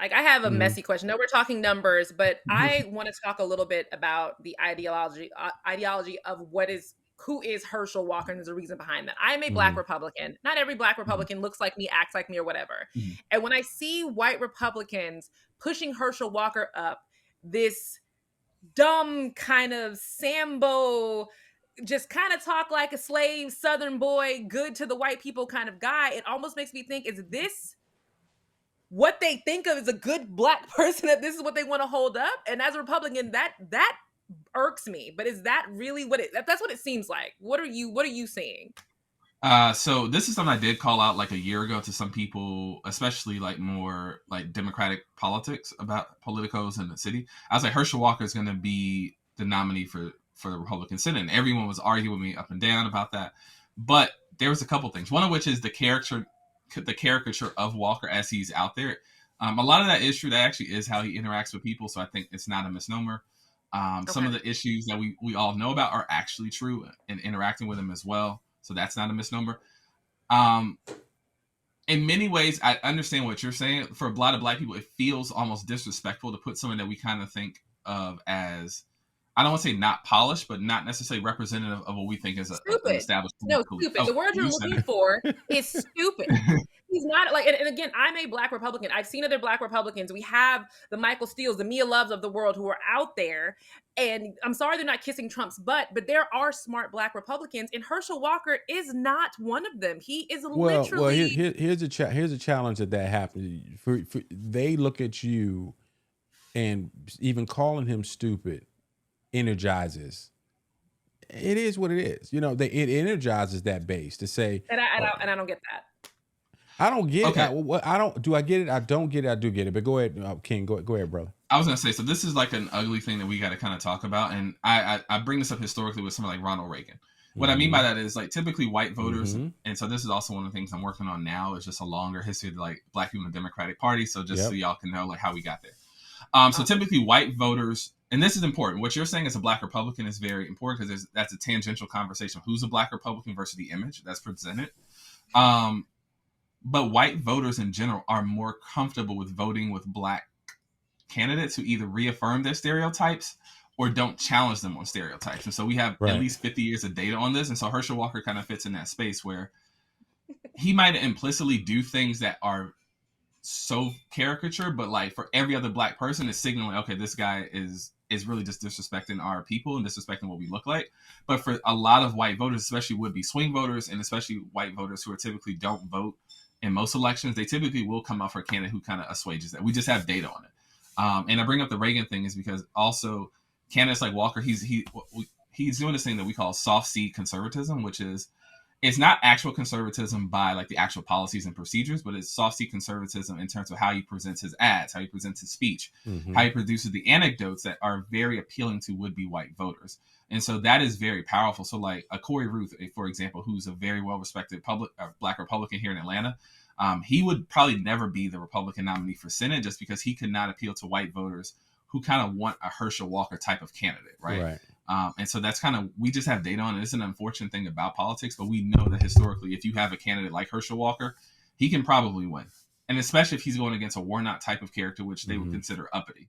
Like, I have a Mhm. messy question. No, we're talking numbers, but I want to talk a little bit about the ideology of who is Herschel Walker, and there's a reason behind that. I am a Black Mhm. Republican. Not every Black Mhm. Republican looks like me, acts like me, or whatever. Mhm. And when I see white Republicans pushing Herschel Walker up this dumb kind of Sambo, just kind of talk like a slave Southern boy, good to the white people kind of guy, it almost makes me think, is this what they think of as a good Black person, that this is what they want to hold up? And as a Republican, that irks me. But is that really what that's what it seems like? What are you seeing? So this is something I did call out like a year ago to some people, especially like more like Democratic politics about politicos in the city. I was like, Herschel Walker is going to be the nominee for the Republican Senate, and everyone was arguing with me up and down about that. But there was a couple things. One of which is the caricature of Walker as he's out there. A lot of that is true. That actually is how he interacts with people. So I think it's not a misnomer. Some Okay. of the issues that we all know about are actually true and interacting with him as well. So that's not a misnomer. Um, in many ways, I understand what you're saying. For a lot of Black people, it feels almost disrespectful to put someone that we kind of think of as, I don't want to say not polished, but not necessarily representative of what we think is an Stupid. established No, political. stupid. Oh, The word you're you said looking for is stupid. He's not like, and again, I'm a Black Republican. I've seen other Black Republicans. We have the Michael Steeles, the Mia Loves of the world who are out there. And I'm sorry they're not kissing Trump's butt, but there are smart Black Republicans, and Herschel Walker is not one of them. He is Well, literally here's a challenge that happens. They look at you, and even calling him stupid energizes. It is what it is. It energizes that base to say, and I, and "Oh, I and I don't get that. I don't get it. okay. I don't. Do I get it? I don't get it. I do get it." But go ahead, King. Go ahead, brother. I was gonna say, so this is like an ugly thing that we got to kind of talk about, and I bring this up historically with someone like Ronald Reagan. What I mean by Mm-hmm. that is like typically white voters, Mm-hmm. and so this is also one of the things I'm working on now is just a longer history of like Black people in the Democratic Party. So just so Yep. y'all can know like how we got there. So Awesome. typically white voters, and this is important. What you're saying as a Black Republican is very important because that's a tangential conversation. Who's a Black Republican versus the image that's presented. Um, but white voters in general are more comfortable with voting with Black candidates who either reaffirm their stereotypes or don't challenge them on stereotypes. And so we have at Right. least 50 years of data on this. And so Herschel Walker kind of fits in that space where he might implicitly do things that are so caricature, but like for every other Black person, it's signaling, okay, this guy is really just disrespecting our people and disrespecting what we look like. But for a lot of white voters, especially would-be swing voters, and especially white voters who are typically don't vote in most elections, they typically will come out for a candidate who kind of assuages that. We just have data on it. And I bring up the Reagan thing is because also candidates like Walker, he's doing this thing that we call soft seed conservatism, which is it's not actual conservatism by like the actual policies and procedures, but it's soft seed conservatism in terms of how he presents his ads, how he presents his speech, Mm-hmm. how he produces the anecdotes that are very appealing to would-be white voters. And so that is very powerful. So like a Corey Ruth, for example, who's a very well-respected Black Republican here in Atlanta, he would probably never be the Republican nominee for Senate just because he could not appeal to white voters who kind of want a Herschel Walker type of candidate, right? Right. And so that's kind of, we just have data on it. It's an unfortunate thing about politics, but we know that historically, if you have a candidate like Herschel Walker, he can probably win. And especially if he's going against a Warnock type of character, which they would consider uppity.